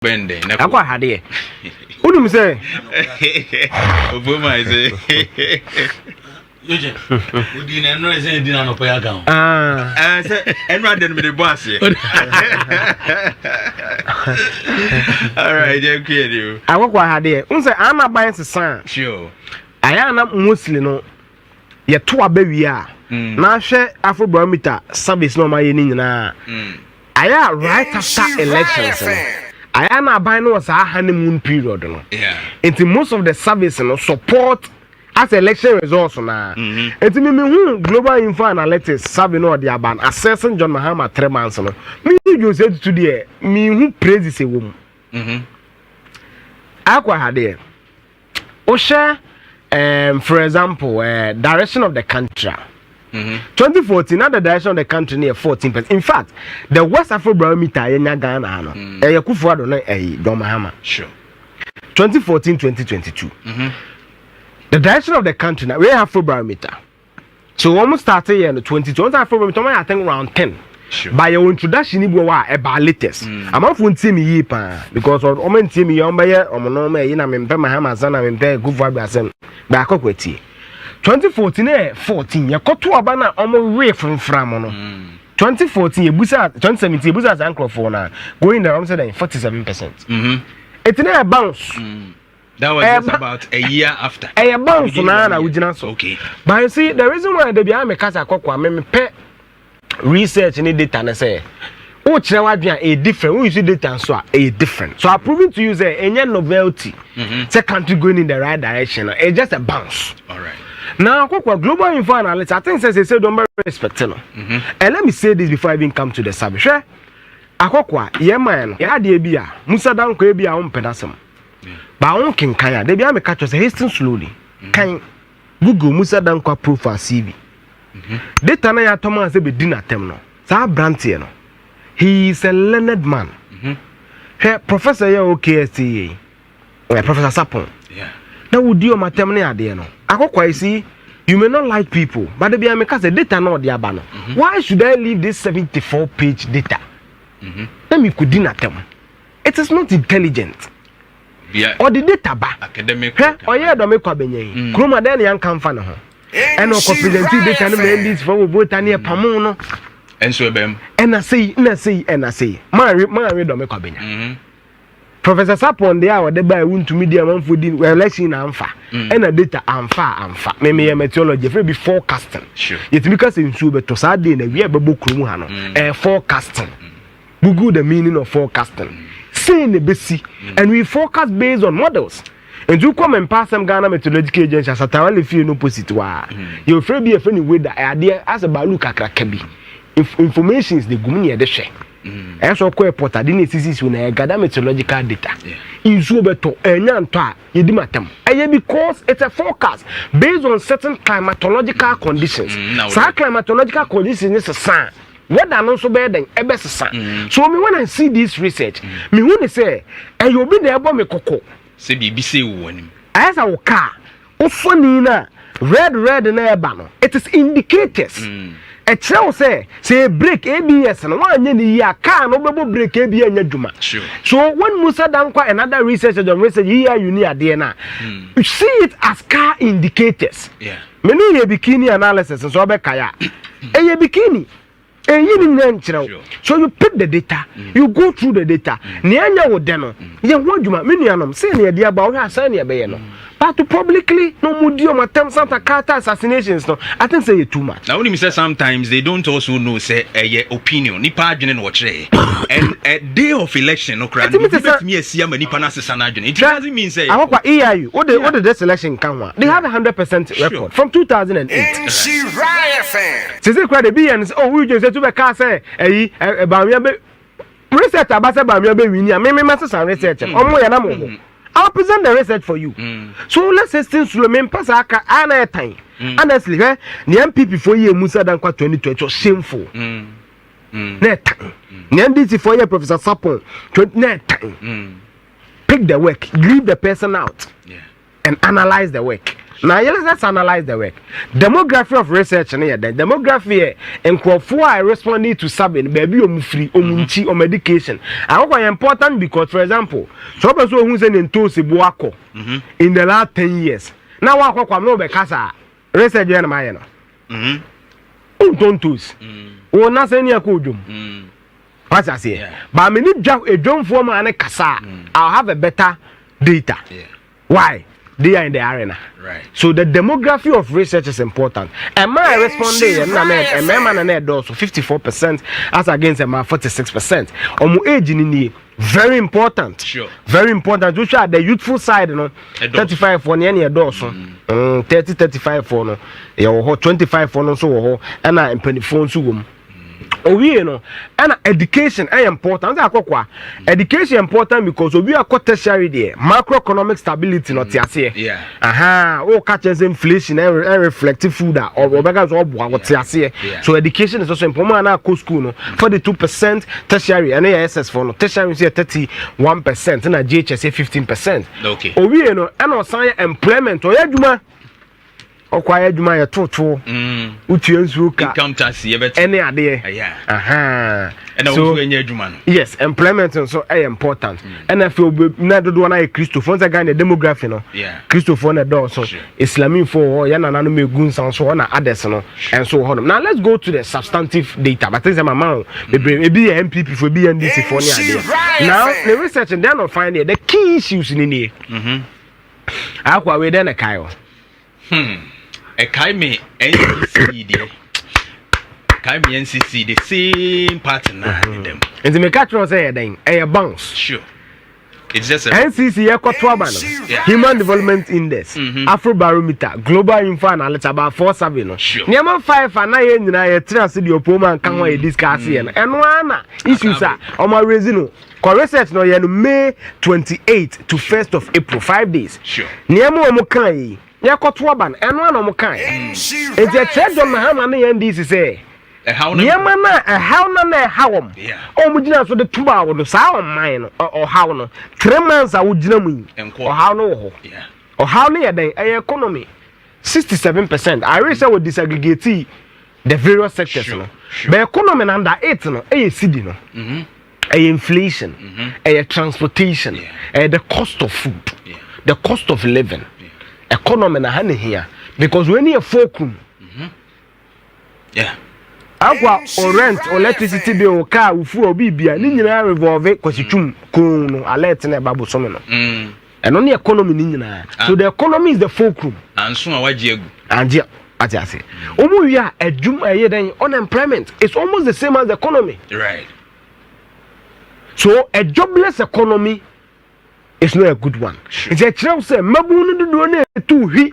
Bende. Akwa hade. Unum say. Oboma say. Yoje. Udi na no say di na no pa ga. Say enra den me the boss here. All right, you clear you. Akwa hade. Unse ama ban sesan. Sure. Aya na mostly no ye to abawi a. Na hwe Afrobarometer service no ma ye ni nyina. Aya right after elections. I na buy no was a honeymoon period no. Yeah. Until most of the service no support as election results na. Until me who global info analytics serve no the ban assessing John Mahama 3 months no. Me you say to the me who praise say wo. Akwa hade. O share for example direction of the country. 2014, now the direction of the country near 14%. In fact, the West Afrobarometer in Ghana, Yakufuado, Dramani Mahama. Sure. 2014-2022. The direction of the country now we have Afrobarometer. So almost started here in the 2020 Afrobarometer, I think around 10. Sure. By your introduction, you are about latest. I'm not going to see me because on omen see me on by on no me, I'm in Mahama, son, I'm in good vibe, back up with you. 2014 yakoto abana omo we from no 2014 ebusa 2017 ebusa ankrofo na going down said 47%. It na bounce. That was just about a year after. A bounce na ugina so. Okay. But you see the reason why they be am kasa akokwa me pe research ni data na say o kire wadwan a different we use data so a different. So I proving to you say any novelty say country going in the right direction. It's just a bounce. All right. Now, global info analytics, I think they say don't respect no. And let me say this before I even come to the subject. Akokwa, yeah man, yeah de bia, Musa dan ko bia on pedasem. Ba on kin kaya, de bia me catch us hasten slowly. Kan Google Musa dan ko profile CV. Data na ya Thomas be dinner tem no. Sa brand no. He is a learned man. Hey, professor ya OKSTA. Professor Sapon. Yeah. Now would you matem ne ade no. Akokwa see you may not like people but they be make us the data no dey aba no. Why should I leave this 74-page data? Let me could dinner them. It is not intelligent. Yeah. Or the data ba academic. Or yeah do make kwabenye. Kroma den yan kan fa no ho. E no ko present data no NDC for vote ani pamo no. Enso ebem. And I say man do make kwabenya. Professor Sapon there or the by won to media man for the election amfa and a data amfa me methodology for be forecasting. Sure. Yet because in so beto sa dey na we abebo krum ha no forecasting. Google the meaning of forecasting. Say in the besi and we forecast based on models. And you come and pass some Ghana methodological agency as a tawali feel no opposite wa. You afraid be a funny way that idea as a balu kakrakabi. If information is the gumni de she. So ko report adi CCC na gather meteorological data. Insu beto enya nto a yedi matam. Because it's a forecast based on certain climatological conditions. Sa climatological conditions is a what are not so bad than ebe sesa. So me when I see this research, me who say you be there about me koko. Say BBC wonim. As our car, ofoni na red na eba no. It is indicators. A tell say break ABS and one year car no break ABS nyaduma. Sure. So when Musa Dankwa another researcher don research here you need there you see it as car indicators. Yeah. Many ye bikini analysis so be kaya. Ye bikini. So you pick the data, you go through the data. Nianya wo deno. Ye woduma me nuanom say na dia ba wo asan na be no. But to publicly no mudio matem Santa Carter assassinations no. I think say too much. Now when you say sometimes they don't also know say opinion. Nipa adwene no kire. And a day of election no crowd. Me asia manipa na sesa na adwene. It doesn't mean say Awakwa EIU. What the selection can one. They have 100% record from 2008. NC Riot fan. Say crowd the BNs we just to be car say ba me be research abasa ba me be wini me message research. Omo ya na mo. I'll present the research for you. So let's say things will remain pass ana time. Honestly, the MPP for year Musa Dankwa 2020 was shameful. Net time. The NDC for year Professor Sapon net time. Pick the work, leave the person out, and analyze the work. Now let's analyze the work. Demography of research and the demography and crofua responding to sabin baby free omunchi or medication. I hope important because for example, so person who's in Tosi Buako in the last 10 years. Now I no be kasa research na my no. Don't toes. O na say ni akodum. What I say? But I mean a drum for man kasa. I'll have a better data. Why? They are in the arena. Right. So the demography of research is important. And my responding, and my man and also 54% as against my 46%. Age in very important. Sure. Very important. Which are the youthful side, you know, 35 for any adults, 30, 35 for no, 25 for no so, and I'm 24 so. We you know, and education is important. Education important because we are tertiary there. Macroeconomic stability not here. Yeah. Oh, catches inflation and reflective food or because what's here. So education is also important. I go school no 42% tertiary and ASS for no tertiary is 31% and a GHS 15%. Okay. Oh, we you know, and also employment or yeah, Okwaya Juma ya toto. Uchiensuka. Income tax yebet. Any idea? Yeah. And also enye Juma. Yes, employment and so important. And I feel na do na Christopher once again the demography no. Yeah. Christopher na do so Islamic for ya na me gun san so na others no and so on. Now let's go to the substantive data. But this is my man. Maybe MPP for be NDC for any idea. Now the research and they not find the key issues in here. Akwa we then a kayo. A Kaime NCC, the same partner in them. And the Mecatron say then a bounce. Sure. It's just a NCC Equator Human Development Index, Afrobarometer, Global Info Analytics about 4.7. Sure. Number 5 and 9 I transfer your Poma and can discuss here. And one issues are on my reason. Research no May 28 to 1st of April, 5 days. Sure. Niamo Mokai. Yakotwaban and one of Mokai. It's a church on Mahama and NDC say. How Yamana, a how na how yeah. Oh, Mujina so the 2 hours the sound mine or how no 3 months I would jinami or how no yeah. Or how near the economy 67%. I really say would disaggregate the various sectors. Sure. No? But economy under 8 no, a city no. Inflation, transportation, the cost of food, the cost of living. Economy na hane here because when you fulcrum agwa or rent or electricity bill or car ufu or bibia ni nyina revolve kwasitum kun no alert na babo so no and only economy ni nyina so the economy is the fulcrum and so awaje egu and what I say omu wi a adwum aye den unemployment is almost the same as the economy, right? So a jobless economy it's not a good one. It's a true say mabunu do na tu hi.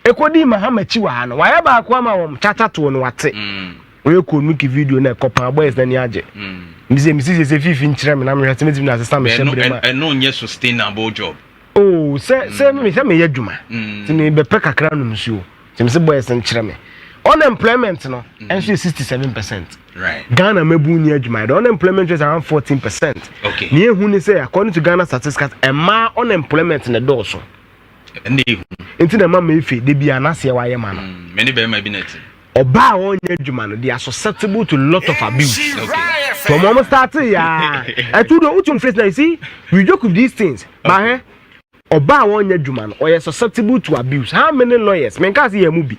Ekodi Mahama chiwa no. Why ba kwa ma chacha to no wate. We ko nuki video na kopa boys na ni age. Misi se fifi nchire me na me hwete me na assistant me shembre ma. And no nye sustainable job. Oh, say me yadwuma. Ti me be pe kakra no msuo. Ti me se boys nchire me. Unemployment no enso 67%. Right. Ghana mebu ni adwuma. The unemployment rate is around 14%. Okay. Ni ehu ni say according to Ghana statistics ma unemployment na do so. Ndi Enti na mama efe de bia na se wa ye ma no. Many be my binet. Oba won adwuma no they are susceptible to lot of abuse. Okay. So mama start ya. I told you utum face na you see we joke with these things. But Oba won adwuma no or susceptible to abuse. How many lawyers? Men ka say ye mu bi.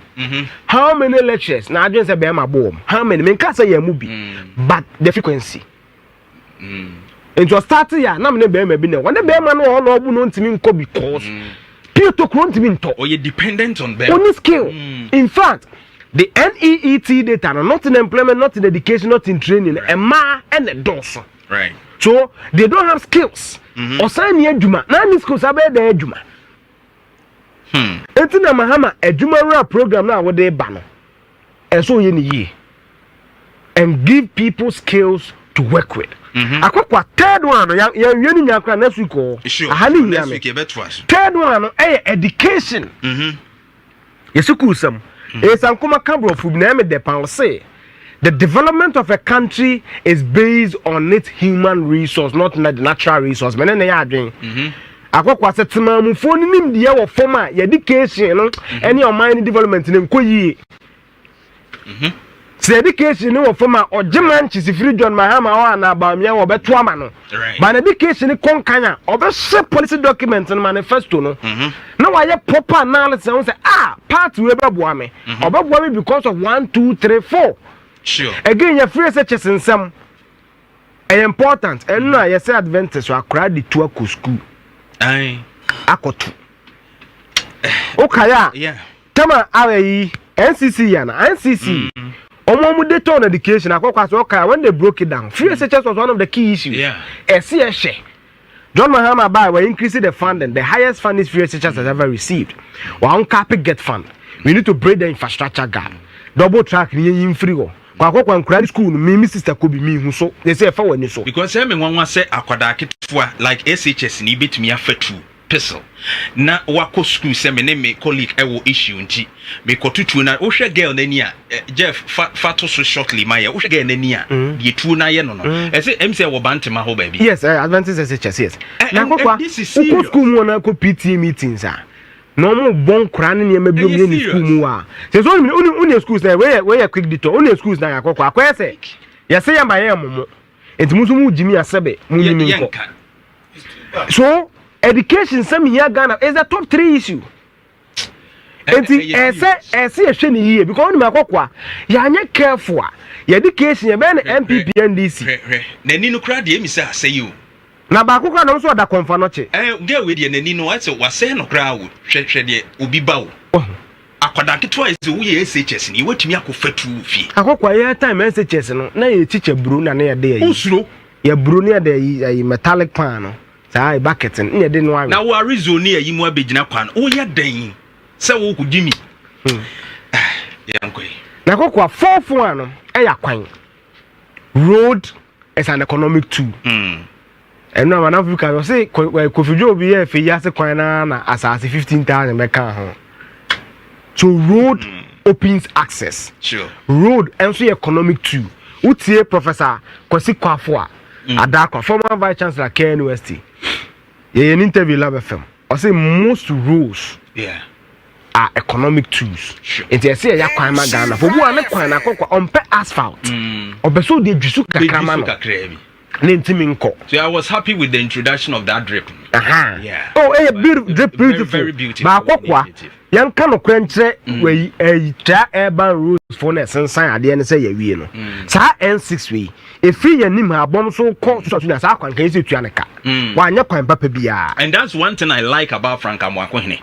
How many lecturers? Na adwen say be ma bom. How many men ka say ye mu bi. But the frequency. Into start ya na me be ma bi na. When be ma no no obu no ntimi nko because Peter ntimi nto. Or you dependent on them. Only skill. In fact, the NEET data are not in employment, not in education, not in training. A ma and a doso. Right. So they don't have skills. Or sign ye juma. Na ni skills abe de juma. Enti na Mahama ejuma ra program na wo de ba no. Eso ye ni ye. And give people skills to work with. Akwakwa third one no ya ni nyakra next week o. Ahani next week e betwas. Third one no education. Yesuku sam. Esam kuma kambro fu na me de pan say the development of a country is based on its human resource, not the natural resource. Men na ya adwen. akokwa setema mu fo ni nim de wo form a education no any of mind development ne nkoyie se education no form a ojeman chisifiri John Mahama wa na abamia wo beto ama no but education ni konkanya obehye policy document no manifesto no na waye proper analysis on say part we beboa me obeboa me because of 1 2 3 4 sure again your free research nsem important and no you say advantage so akra di to akọ school akoto okaya yeah tama ayi NCC yana NCC omo data on education akokwa so okaya when they broke it down free research was one of the key issues ese John Mahama by we increasing the funding the highest funding free researchers has ever received one cap get fund we need to break the infrastructure gap double track ni free go kwa nkura school me sister ko bi me hu so they say fa wani so because me nwanwa say akwada ketfua like SHS ni betumi afatu pistol na wako school say me ne me colleague ewo issue nti me kotutu na wo hwe girl nani a Jeff fato so shortly my wo hwe girl nani a de tu na ye no no e say em say wo bantema ho ba bi yes advantage SHS yes na kwa school mu na ko PT meetings no mo bon kra ne niam bi o ni school mu a se so uni schools na we quick detour uni schools na akokwa akwa se ya se ya maye momo enti musu mu jimi asebe mu ni nko so education some here Ghana is the top 3 issue enti ese ehwe ni here because uni makokwa ya anya careful ya education ya be na MPP NDC na ni no kra de emi say asayi o na ba kokwa na so da konfa no che ge we de nani no ase wase no kra wo hwehwe de obi ba wo akwada ketwa ise wo ye SHS ni watumi akofatu fie akokwa ya time SHS no na ye chiche buru na na ye de yi usuro ya buru ne de yi metallic pan no sai bucket ne de no awe na wo arizona yi mu abegina kwan wo ya dan se wo ku dimi yankoi na kokwa fourth one no ya kwan road is an economic tool and now an Africa you say Kofi Jobi here fe yase kwan na asase 15,000 meka ho so road opens access sure road and so economic tool utie Professor Kwasi Kwafo Adakwa former vice chancellor K University ye an interview lab FM I say most roads are economic tools it is say ya kwan ma Ghana for bu an kwan na kokwa on pe asphalt obeso de djusu kakama no so I was happy with the introduction of that drip. Yeah. Oh, beautiful. Very beautiful. Ba kokwa yan kanu kwentre we tra urban rules for na sensan ade ne say ya wie no. Sa N6 we efi yanim abom so ko so na sa kwan kan se tuaneka. Wa anya kwan papa bia. And that's one thing I like about Frank Amwakohene.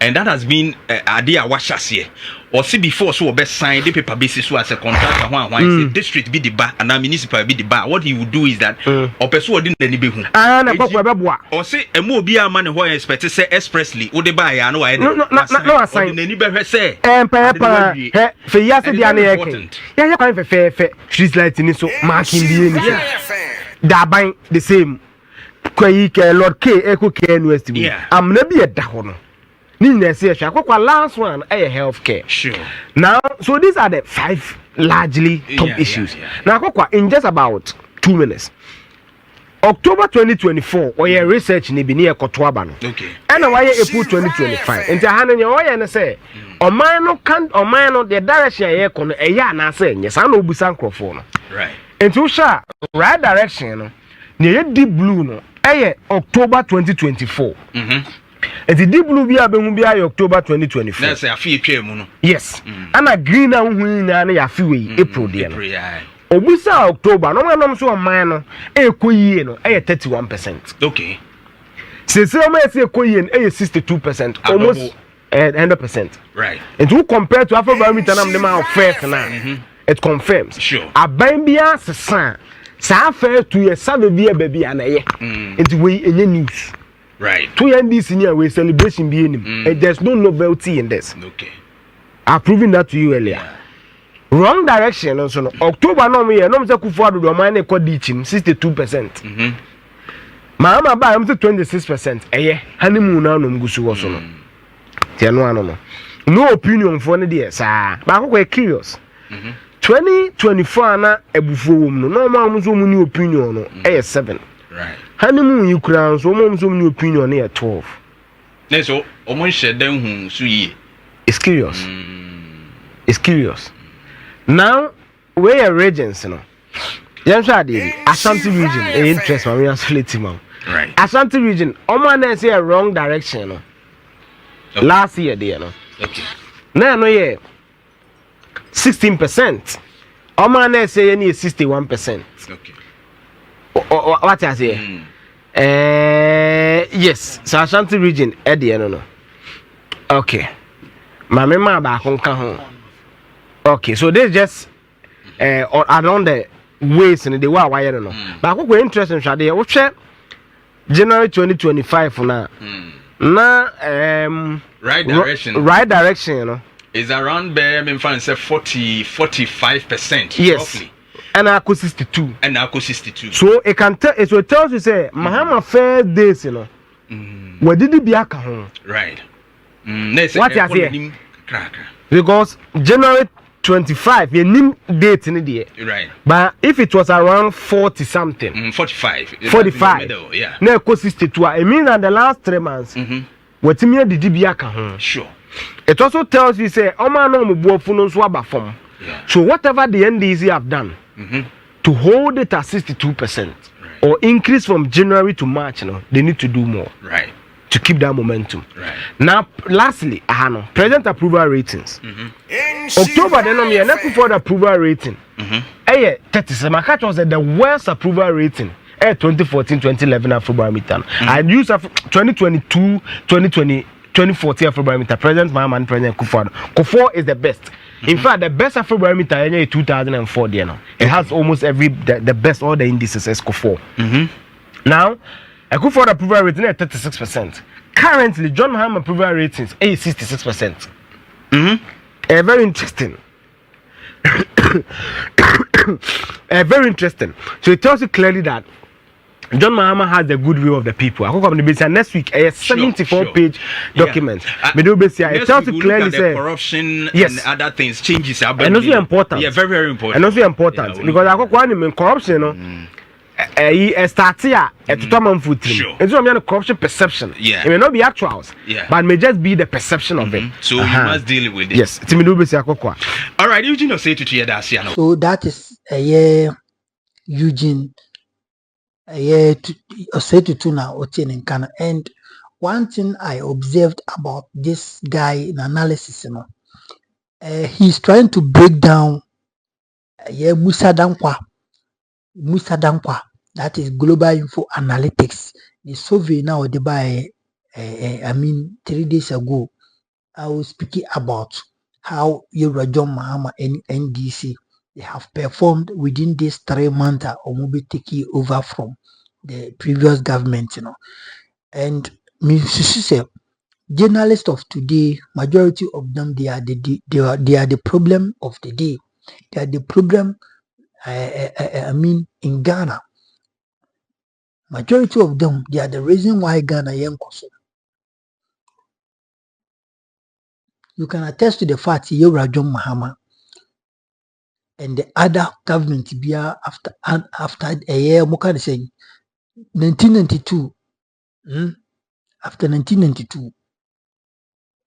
And that has been ade a washase. Or see before so be sign the paper basis so as a contractor one district be the bar and a municipal be the bar. What he would do is that or person wouldn't any be na kokwa beboa or say a mo bia man who expect say expressly wo de buy ya no assign any be say pepa fe yase dia na yake ya kwan fe street light ni so marking bi ni da ban the same kwayi ke Lord K Eco K University am na bi da ho no ni na say akokwa last one healthcare sure now so these are the 5 largely top issues now akokwa in just about 2 minutes October 2024 or your research ni bi ni ekoto aba no okay and why April 2025 enti hanu nya oye ne say oman no the direction ye ko no eya na say nya sa na obusa nkrofo no right enti wo sha right direction no ne deep blue no October 2024 enti deep blue bi abehu bi October 2024 na say afi etwa mu no yes ana green na hu nya na ya fi we April de no obusa October no man so oman no ekoyie no 31%. Okay. Since o say ekoyie no 62%, almost 100%. Right. And to compare to Afrobarometer nam dem of first na it confirms. Sure. Aban bia sesan sa first 2 years sa bia baby anaye. Into we enye news. Right. 2 years this year we celebration be enim. There's no novelty in this. Okay. I've proven that to you earlier. Wrong direction also no October no me no say kufu ado do man e ko di chim 62%. Mahama ba am say 26%. Honeymoon na no mgusu wo so no. Tie no ano no. No opinion for ne dey sa. Ba ko curious. 2024 na ebufu wo no. No ma am so mu ni opinion no 7. Right. honeymoon you crown so mom so many opinion near 12. So almost shed them who see It's curious. It's curious. Now where are regions, you know? Yes, I did. Ashanti region, interest, my reality, man. right. Ashanti region, Oman say a wrong direction, you know. Okay. Last year, you know. Okay. No, yeah. 16%. Oman say any 61%. Okay. What I say? Yes. So Ashanti region, Eddie, no. Okay. My mama back on home. Okay, so this just around the ways and the way why I don't know. But what we're interested in Shadi, we check January 2025 for now. Now, Right direction. Right direction, you know. Is around Birmingham fan say 45%. Yes. Roughly. And I could 62. And now 62. So it can tell. It will tell you say Mahama fair days, you know. Where did it be a home? Right. What you say? Because January 25, you name date in the right. But if it was around 40 something, 45. 45, middle, yeah. Now it 62. It means that the last 3 months, what you mean did be a home? Sure. It also tells you say, "Oh man, no more funo swaba form." So whatever the NDC have done to hold it at 62% or increase from January to March, you know, they need to do more. Right. To keep that momentum. Right. Now, lastly, president approval ratings. October, then I'm here. Next for the approval rating. 37. My catch was the worst approval rating. 2014-2011 Afrobarometer. I used 2022, 2020, 2014 Afrobarometer. President Mahama and President Kufuor. Kufuor is the best. In fact, the best Afrobarometer in 2004. You know, it has almost the best all the indices as Kufuor. Now. Kufuor approval rating at 36%. Currently, John Mahama approval ratings is 66%. Very interesting. Very interesting. So it tells you clearly that John Mahama has the goodwill of the people. I hope I'm the next week a 74-page document. It tells you clearly say corruption and other things changes. And also important. Yeah, very very important. And also important because I hope corruption, you know. Start here at Toman food. It's not a corruption perception. Yeah. It may not be actuals. Yeah. But it may just be the perception of it. So you must deal with it. Yes. All right, Eugene, say to you that. So that is a year, Eugene. A year to say to Tuna Otin in Ghana. And one thing I observed about this guy in analysis, you know, he's trying to break down Musa Dankwa, that is Global Info Analytics. The survey now they buy 3 days ago, I was speaking about how John Mahama and NDC they have performed within this 3 months or maybe taking over from the previous government, you know. And journalists of today, majority of them they are the problem of the day. They are the problem. In Ghana, majority of them, they are the reason why Ghana young so. You can attest to the fact here John Mahama and the other government be after a year, Mokan saying 1992. After 1992,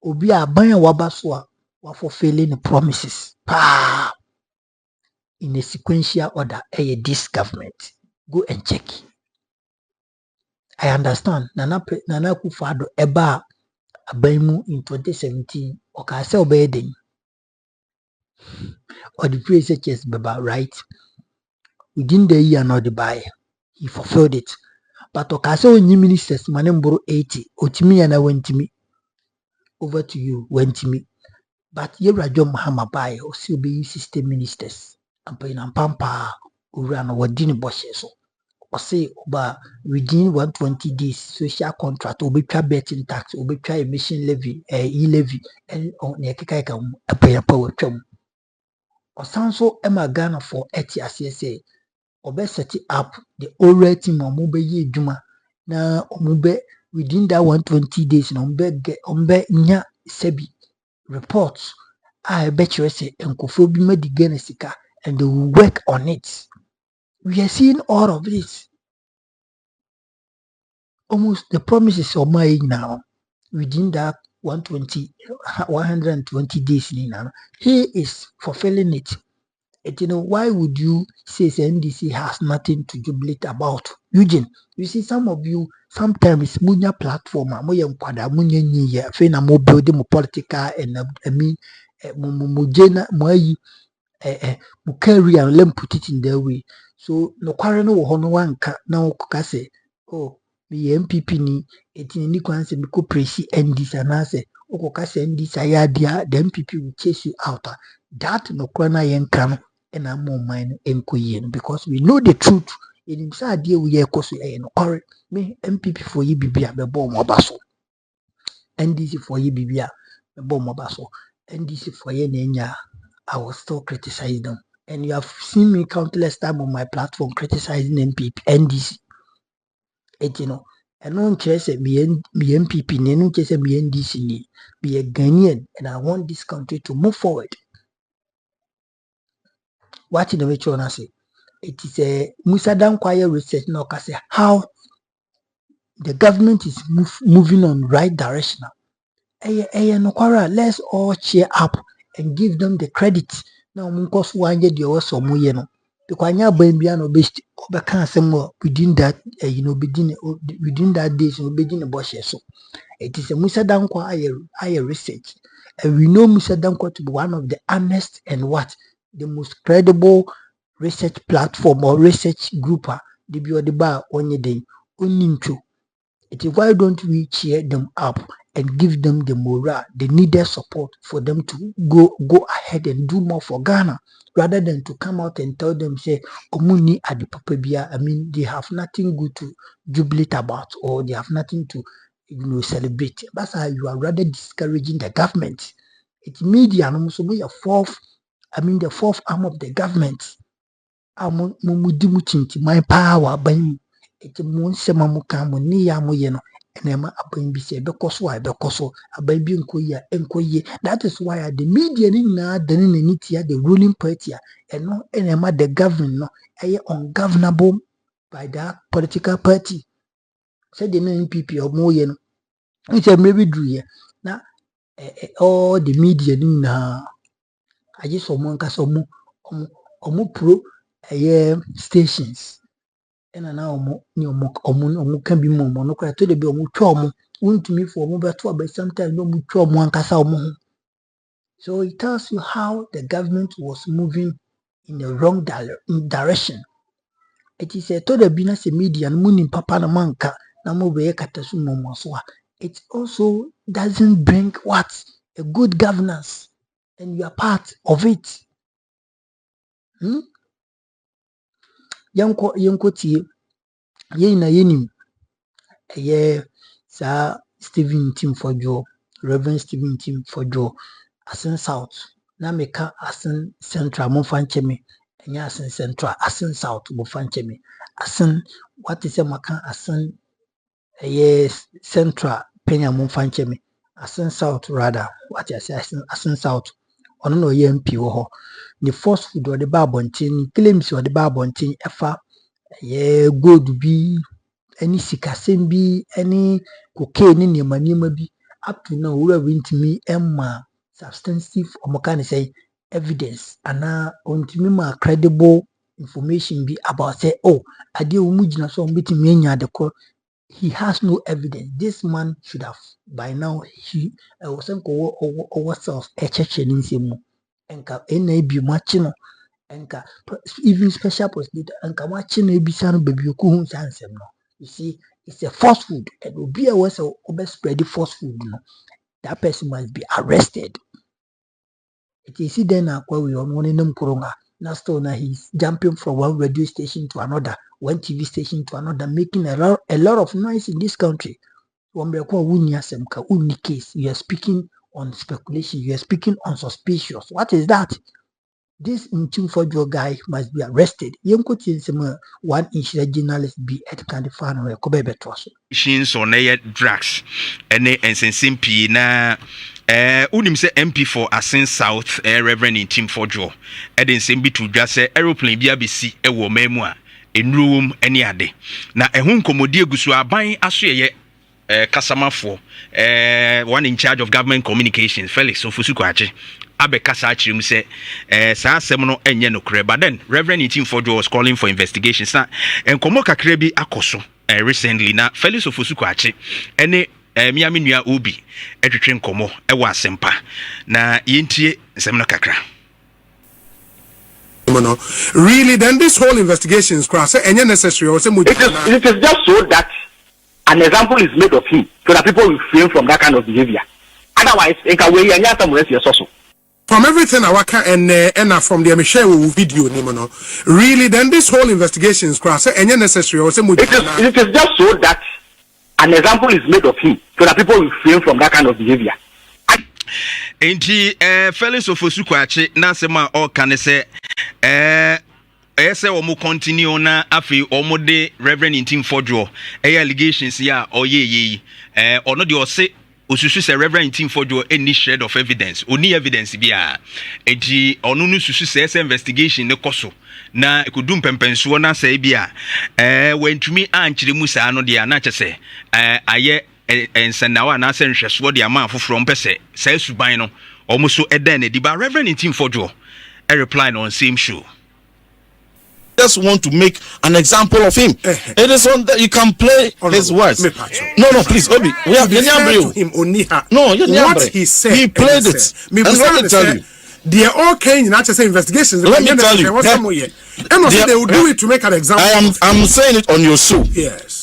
Obi Abaya Wabaswa were fulfilling the promises. In a sequential order, this government. Go and check. I understand. Nana Akufo-Addo eba abaimu in 2017. Okase obeying. Or the PSHS beba, right? Within the year not the buy. He fulfilled it. But Okase only ministers manemboro 80. Otimi and I went to me. Over to you, went to me. But Yera John Mahama buy or still be system ministers. And Pampa Uran or Dini Boshes or say about within 120 days social contract will be betting tax will be try emission levy levy and on the Kaka a pay power chum or sound so Emma Ghana for ETIAS or best set it up the old rating or mobile Juma now mube within that 120 days no get nya sebi reports I bet you say and Kofobi made the Genesika and they will work on it. We are seeing all of this. almost the promises of my now within that 120 days now, he is fulfilling it. And why would you say NDC has nothing to jubilate about? Eugene, you see, some of you sometimes munya platform, moya mkwada munya nyiye, fena mo building mo political and mo jena mo ayi mo career, let me put it in their way. So no kware no wo no wanka na woka say, oh, me MPP ni etini ni kwanse me ko presi NDC anase woka say NDC ayadia, the MPP will chase you out. That no kware na yenka no and I'm more mine because we know the truth. In inside dear we are cause no correct. Me MPP for ye bibia be bomb obaso. NDC for ye bibia be bomb obaso. NDC for ye nenya. I will still criticize them. And you have seen me countless times on my platform criticizing MPP, NDC. I don't care say me MPP, I don't care say me NDC, be a Ghanaian, and I want this country to move forward. What in the way you say? It is a Musa Dankwaya research now say how the government is moving on right direction. Let's all cheer up and give them the credit. Now Munkos wanje the also muyeno. Because anya bambiano best obeka some within that within that days within the bush so. It is a Musa Dankwaya research. And we know Musa Dankwa to be one of the honest and the most credible research platform or research group the bar on your day. It is why don't we cheer them up and give them the morale, the needed support for them to go ahead and do more for Ghana, rather than to come out and tell them say Omuni at the Papabia. I mean, they have nothing good to jubilate about, or they have nothing to celebrate. That's how you are rather discouraging the government. It's media and also the fourth arm of the government. My power by it won't say Mamukamo near Moyeno and Emma Abin be said because why because a baby enkoye. That is why the media now the Nitia, the ruling party, and no Emma the government no ungovernable by that political party. Said the NPP or Moyeno. It's a maybe do ye now all the media now. I just saw one cast omu pro stations. And now omu can be more no cry to the be omu chomu won't me for omu better but sometimes no mu chomu one cast omu. So it tells you how the government was moving in the wrong direction. It is a to the business media and moon in papa na manka na mo be katasu mo so. It also doesn't bring a good governance, and you are part of it. Yanko tie na yenim sa Stephen Tim Fojo, Reverend Stephen Tim Fojo, Asen South, na meka Asen Central Mofancheme, enya Asen Central, Asen South Mofancheme, Asen what is a maka Asen Central Penya Mofancheme, Asen South rather, what I say Asen South, ono no MP wo ho. The first food or the barbontin claims or the barbontin efa gold be any sikasem be any cocaine in your manima be up to now we went me substantive or can say evidence and now on to me credible information be about say I deal mujina so meeting me the court. He has no evidence. This man should have by now he was ourselves a church in him. Enka NAB machino enka even special prosecutor enka machino ebisano baby okuhu sansem no. You see, it's a falsehood, and will be a was spread the falsehood. No, that person must be arrested. It is then we on one in Kurunga. Now he's jumping from one radio station to another, one TV station to another, making a lot of noise in this country. Case, you are speaking on speculation, you are speaking on suspicious. What is that? This Nchimfojo guy must be arrested. One insurance journalist be at Kandifano or Kobebe Tosso. Machines or drugs and SMP na unim se MP for Asen South Reverend in Team for Joe. Eden sembi to just say aeroplane bi abesi e wo memu a enruom ene ade na ehun komodi egusu aban aso ye kasamafo one in charge of government communications Felix Ofosu-Kwakye abe kasa achirim se saa asem no enye no kre but then Reverend Itimfodwo was calling for investigations na enkomo kakra bi akoso recently na Felix Ofosu-Kwakye ene miami nua obi etwetwe nkomo ewa asempa na yentie nsem no kakra. Really, then this whole investigation is necessary. It is just so that an example is made of him, so that people will refrain from that kind of behavior. Otherwise, it can weigh also. From everything I work and from the Michelle video, really, then this whole investigation is necessary. It is just so that an example is made of him, so that people will refrain from that kind of behavior. Enti Felix Ofosu-Kwakye na sema o kan se ese omo continue na afi omo de Reverend Itimfodwo allegations ya oye ono de ose osusu se Reverend Itimfodwo any shred of evidence oni evidence bia enti ono no susu se ese investigation ne koso na ekudum pempenso na se bia wantumi ankyere mu saa no de na kyese aye ensanawa na se nhweso de ama afoforo mpese sai suban no omuso eden edi ba Reverend Itimfodwo reply on same show. Just want to make an example of him. It is on that you can play his words. No, please, Obi. We have him. No, what he said. He played it. And let me tell you. They are all kind not just investigations. Let me tell you. They will do it to make an example. I'm saying it on your show. Yes.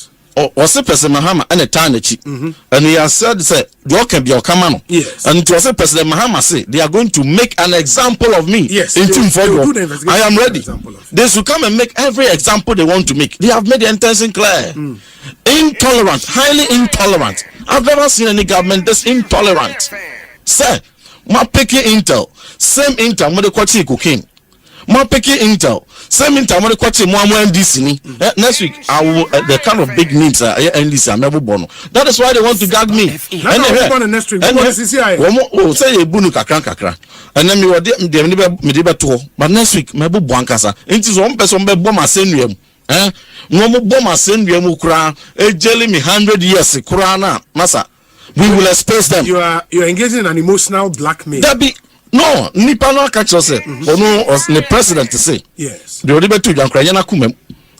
Was a President Mahama and a Tanachi, and he has said, "You can be your command." Yes. And to say President Mahama say they are going to make an example of me. Yes. In Itimfodwo, I am ready. They should come and make every example they want to make. They have made the intention clear. Intolerant, highly intolerant. I've never seen any government this intolerant. Sir, my picky intel, same intel when they call cocaine. My picky intel, same intel when they call NDC. Next week, I will the kind of big names NDC. I'm never born. That is why they want to gag me. Next week, say bunu kakra. And then me were to but next week, my book bankasa. It is one person be bomb ascendium. No more bomb ascendium ukra. Jelly me 100 years kurana masa. We will expose them. You are engaging in an emotional blackmail. That be no, nipa no catch us. Or no, the president to say. Yes. The Odibe to Jankrayana Kumem.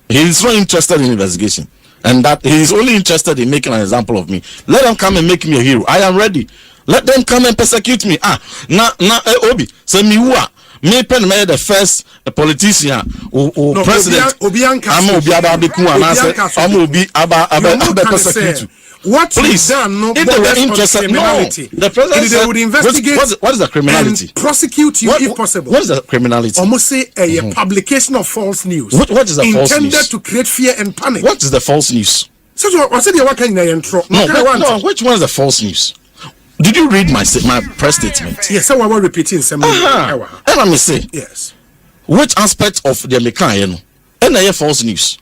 He is not interested in investigation, and that he is only interested in making an example of me. Let them come and make me a hero. I am ready. Let them come and persecute me. Obi. Say me who me pen me the first politician or president. I'm Obi Ababeku and I'm Obi Aba persecute. What please done? No, if they were interested, no. The president they would investigate. What is the criminality? And prosecute you if possible. What is the criminality? Almost say a publication of false news. What is the false news? Intended to create fear and panic. What is the false news? So I said you working in the intro. No, which one is the false news? Did you read my press statement? Yes, so I will repeat in some. And let me say, yes. Which aspect of the Mekano and a false news?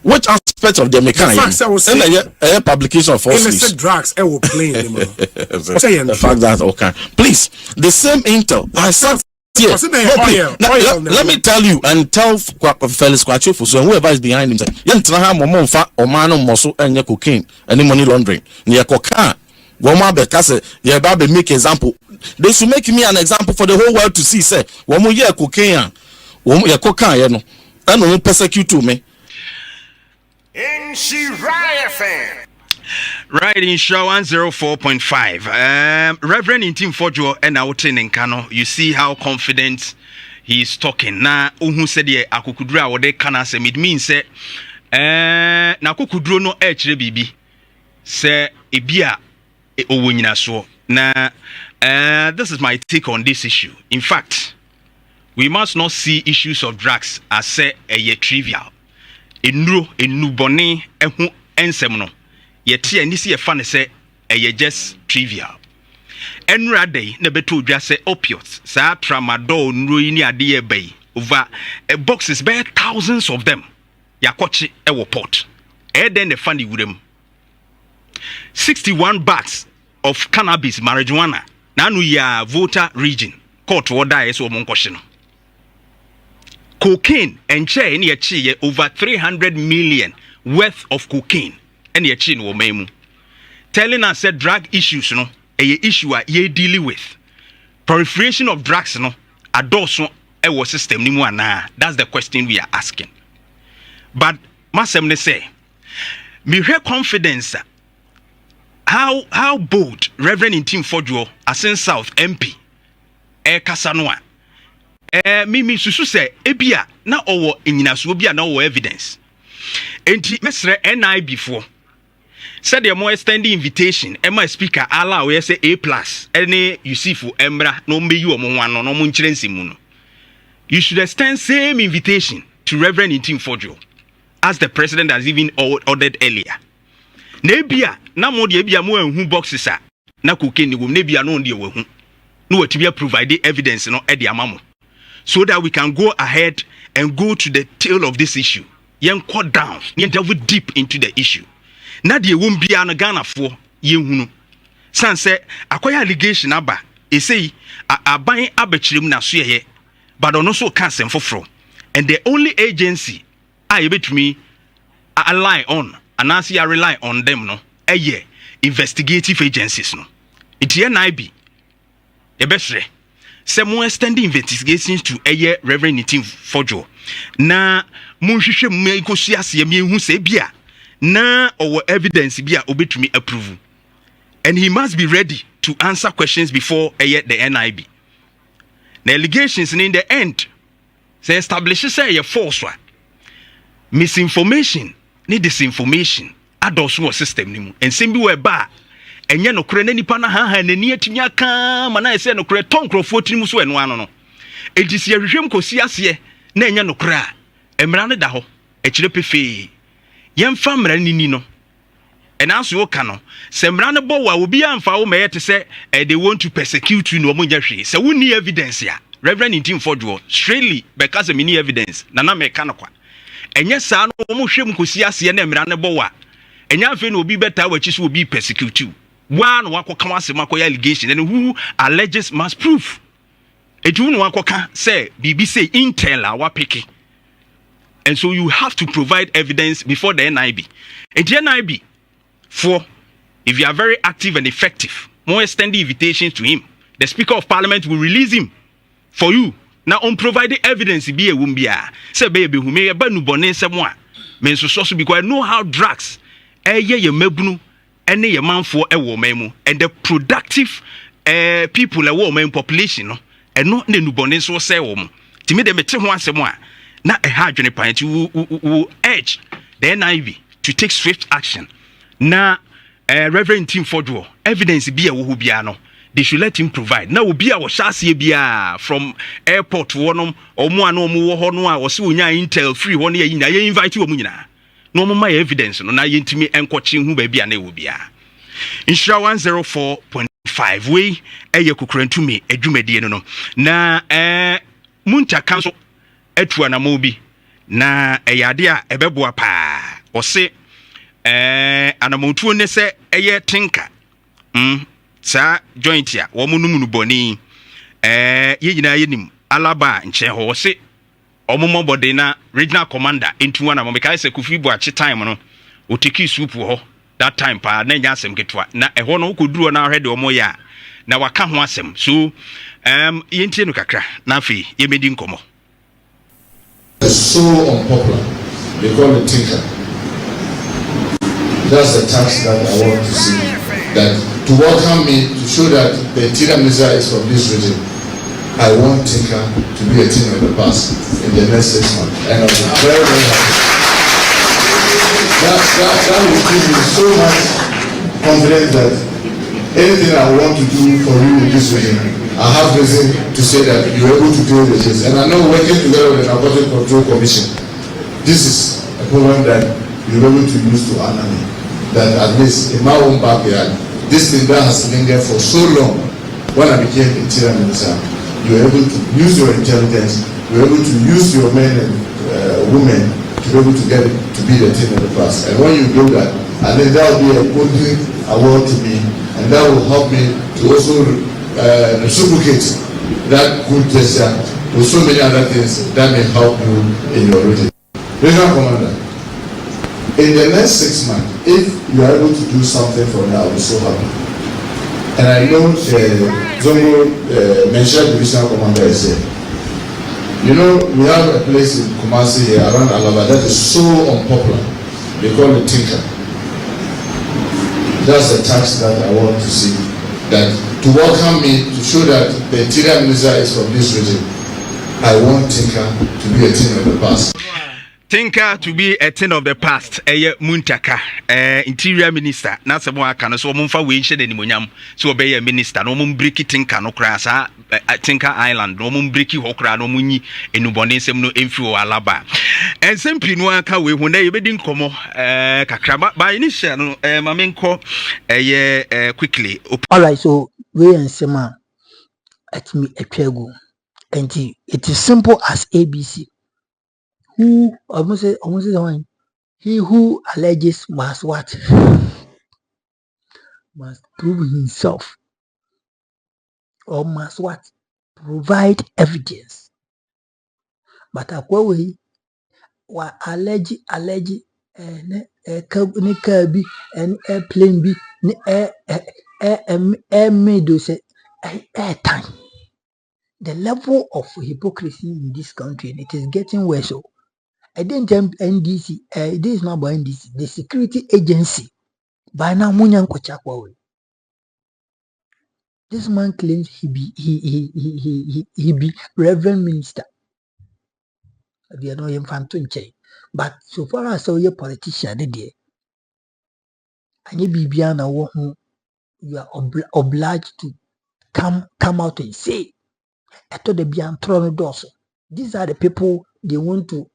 Which aspect of the Mekano and a publication of false news? Drugs, I will play them. The fact that okay, please, the same intel. I said. Yes. Let me tell you and tell Felix Kwakye for whoever is behind him. Yentraha momonfa omano moso enye cocaine and money laundering. Near coca. Woma bekase ye ba be make example. They should make me an example for the whole world to see. Say womo ye cocaine, womo ye cocaine ye no. And no persecute me. NDC Riot fan. Right in show 104.5. Reverend Itimfodwo and Outin in Kano. You see how confident he is talking. Na uhu said ye akukudra wode kana se it means say na akukudro no bibi se ebia owo nyina so. Na this is my take on this issue. In fact, we must not see issues of drugs as say a trivial. Enubone ehu ensem no. Yeti NDC ye fan say just trivial. Enra day na beto dwa say opioids, sa tramadol nro ni ade ye bay over boxes by thousands of them. Yakochi ewo port. Den the funny wurem. 61 bags of cannabis marijuana. Nanu ya Volta region. Court order is o monkoshi no. cocaine and chair in your over 300 million worth of cocaine and your chin wo memu. Telling us that drug issues no a issue ye dealing with. Proliferation of drugs no adoso ewo system ni mu ana. That's the question we are asking. But masem ne say me have confidence how bold Reverend Intim Fodjo Asen South MP Kasanoa me susu say ebia na owo enyinaso bia na owo evidence enti mesre NI before said the more extending invitation Emma speaker allow we say A+ any Yusufu Emra no me you omo wan no mo nkyere nsimu no. You should extend same invitation to Reverend Intim Fodjo as the president has even ordered earlier. Nebia na mo de bia mo anhu boxes a na cocaine wo nebia no de wo hu no watibia provide evidence no e de amamo so that we can go ahead and go to the tail of this issue. Yen cut down, yen delve deep into the issue. Na de won bia no Ghana for yen hunu. San say akwaya allegation aba e say aban abachirem na so ye but ono so can sem foforo. And the only agency I betumi ally on and I see I rely on them no investigative agencies no. It NIB the best some more extending investigations to Reverend Intim Fodjo na munhwehwe mu ikosi ase me hu se bia na our evidence bia obetumi approve and he must be ready to answer questions before the NIB. The allegations in the end say establish say false one misinformation need disinformation adults no system ni mu ensem bi we ba enye no kure na nipa na ha nani atimi aka ma na ese no kure tonkrofo tiri mu so eno ano no edisi ahwehwem kosi ase na enye no kure a emra ne da ho ekire pefe yemfa mra nini no enaso oka no se mra ne bo wa obi amfa wo meye te se they want to persecute you no mo nya hwe se woni evidence ya Reverend Intim Fodjo straightly because me ni evidence na me ka no kwa enye saa no mo hwem kosi ase na mra ne bo wa enya afi na obi beta wa chi so obi persecute you one wakoka wasem akoya allegation and who alleges must prove it who wakoka say bibi say intel our picking and so you have to provide evidence before the NIB and the NIB for if you are very active and effective more extending invitations to him the Speaker of Parliament will release him for you now on providing evidence be a wumbia say baby who may ba nu bone semwa me so because I know how drugs ye mabunu any a man for a woman and the productive people a woman population no and not the nubonins so say woman to me them once more not a hard journey point will urge the NIV to take swift action na Reverend Intim Fodjo evidence be a wubiano they should let him provide now be our chassis bia from airport one or more no more no or so intel free 1 year in invite you munina no more evidence no na yentimi enkoche hu ba bia na wo bia insura 104.5 we eyekukrantu me adwumadie no na munta kanso atua na mobi na eyade a ebeboa pa ose anamontuo ne se eye tinka sa joint ya wo munum nu boni ye nyina yenim alaba nche ho ose omomo body na regional commander into one am because Kofi Boachi time no o take soup ho that time pa na nya asem ketwa na eho no koduro na hwede omo ya na waka ho asem so yentie no kakra na afi ye medi nkomo so unpopular they call it tinker. That's the task that I want to see, that to welcome me to show that the interior minister is from this region. I want Tinker to be a thing of the past in the next 6 months. And I'm very, very happy. That will give me so much confidence that anything I want to do for you in this region, I have reason to say that you're able to deal with this. And I know working together with the Narcotic Control Commission, this is a program that you're able to use to honor me. That at least in my own backyard, this thing that has lingered for so long, when I became interior minister, you were able to use your intelligence, you were able to use your men and women to be able to get it to be the thing of the past. And when you do that, I think that will be a golden award to me, and that will help me to also reciprocate that good gesture with so many other things that may help you in your region. Regional Commander, in the next 6 months, if you are able to do something for me, I'll be so happy. And I know Zongo mentioned Divisional Commander is here. You know, we have a place in Kumasi here around Alaba that is so unpopular. They call it Tinker. That's the task that I want to see. That to welcome me, to show that the Interior Minister is from this region. I want Tinker to be a thing of the past. Tinker to be a thing of the past. Muntaka, Interior Minister. Not some one can so mumfa winchen anymonyam. So be a minister. No mumbriki Tinker no crasa. Tinker Island. No mumbriki hokra no muni. Enubonesem no info alaba. And simply no aka we when they bedin komo. Kakraba by initial mamenko. Quickly. All right, so we and Sema at me a pegu. And it is simple as ABC. Who almost say the one. He who alleges must what? Must prove himself. Or must what? Provide evidence. But akwawe wa allege ne car bi and airplane bi ne air made say air time. The level of hypocrisy in this country, and it is getting worse. So I didn't tell NDC, this is not about NDC, the security agency. By now, Munyan Kochakwa. This man claims he be Reverend Minister. They are not infantry. But so far as a politician, and you be beyond you are obliged to come out and say, I thought they be on throne doors. These are the people they want to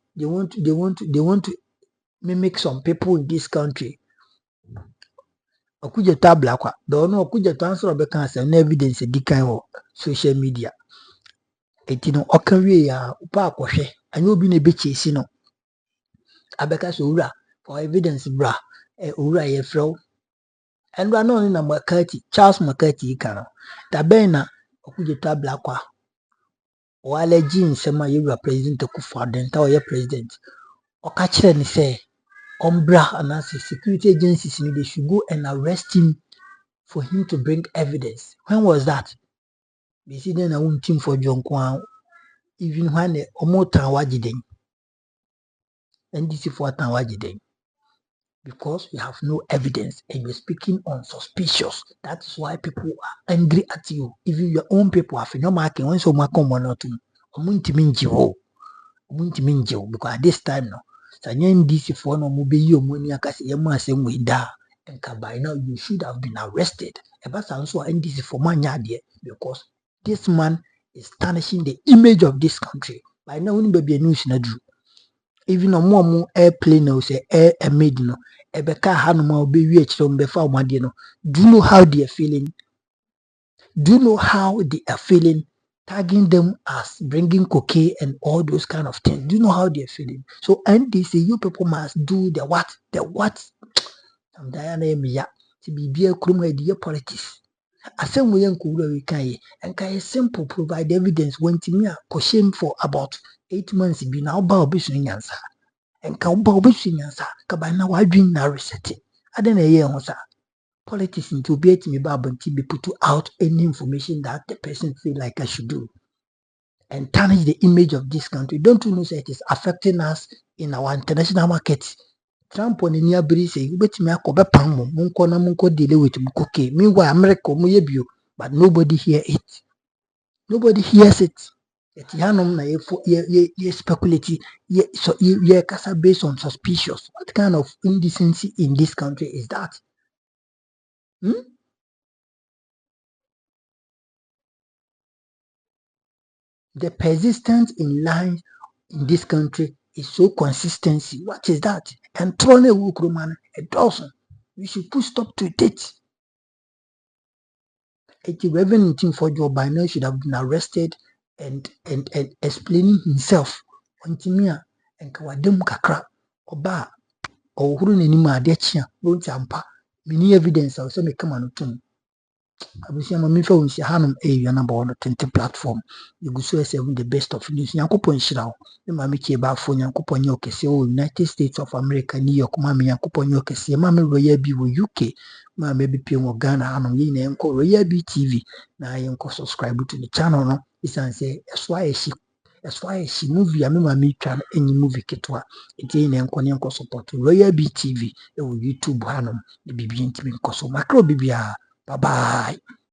mimic some people in this country. Okuja tabla kwa do no okuja transfer obeka asem na evidence di kan wo social media etino okanwe ya upa akohwe anya obi na ebechesi no abeka so ura for evidence bra ura ye fro enra no ni na makati Charles Makati kan da ben na okuja tabla kwa wale jin sema yura president Kufuor ta oye president oka kire ni say ombra and as security agencies they should go and arrest him for him to bring evidence. When was that? We see then a team for John Kwan, even when the Omotan Wajiden, NDC for Wajiden, because we have no evidence and you're speaking on suspicious. That's why people are angry at you. Even your own people have no marking when so much one or two. Because at this time now, NDC for no mobile money, I can say, same way da. And by now you should have been arrested. But also NDC for money because this man is tarnishing the image of this country. By now, when baby news na do, even a more airplane or say air made no, ebeka hanuma be reach from before no. Do you know how they are feeling? Do you know how they are feeling? Tagging them as bringing cocaine and all those kind of things. Do you know how they are feeling? So NDC, you people must do the what. I'm Diana Mia to be a criminal idea politics. I same way we can and simple provide evidence when to me shame for about 8 months be now Bobby answer. And can Bobby answer. Cabana, why dream now resetting? I don't know, sir. Politics into be me Bob and be put out any information that the person feel like I should do. And tarnish the image of this country. Don't you know that it is affecting us in our international market? Trump on any ability say you bet me a cobe pam munko deal with mukoke. Meanwhile, America muyebio, but nobody hear it. Nobody hears it. It yanom na ye speculate so ye kasa based on suspicious. What kind of indecency in this country is that? The persistence in lies in this country is so consistency. What is that? And throwing a wookroman a dozen. We should put stop to it. A revenue team for Joe by now should have been arrested and explaining himself on Timia and Kawadum Kakra Oba or Hurun anima dechia, don't champa. Many evidence I'll say me come on to Abusia ma mi fa unsi hanum e number 1 20 platform. You go so say the best of news. Yankopon shira wo. Me ma mi ke ba fo Yankopon nye okese o United States of America, New York, ma mi Yankopon nye okese, ma mi royal bi wo UK, ma mi bi pie wo Ghana hanum yi na enko royal bi TV na yenko subscribe to the channel no. Isan say eso ayeshi movie a me ma mi twa enyi movie ketwa. Enti na enko support royal bi TV e wo YouTube hanum. Bibi ntimi nko so makro bibia. Bye bye.